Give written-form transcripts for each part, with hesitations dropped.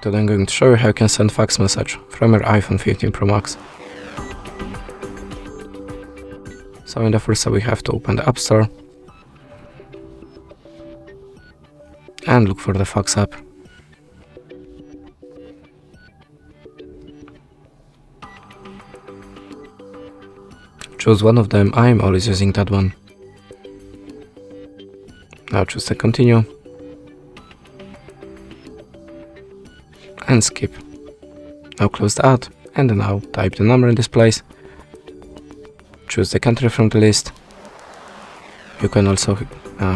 Today I'm going to show you how you can send fax message from your iPhone 15 Pro Max. So in the first step we have to open the App Store and look for the fax app. Choose one of them, I'm always using that one. Now choose the continue and skip. Now close the ad and now type the number in this place. Choose the country from the list. You can also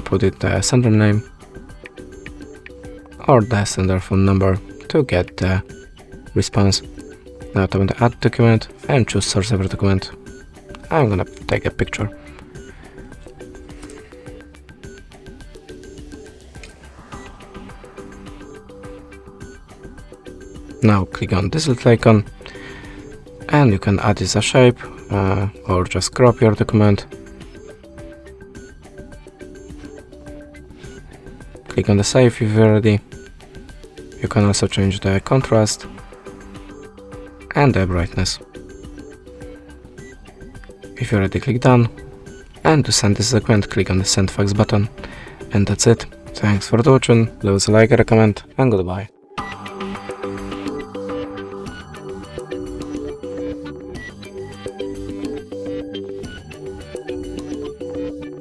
put it the sender name or the sender phone number to get the response. Now open the add document and choose source every document. I'm gonna take a picture. Now click on this little icon and you can add this a shape or just crop your document. Click on the save if you're ready. You can also change the contrast and the brightness. If you're ready, click done. And to send this document, click on the Send Fax button. And that's it. Thanks for watching, leave us a like, a comment, and goodbye.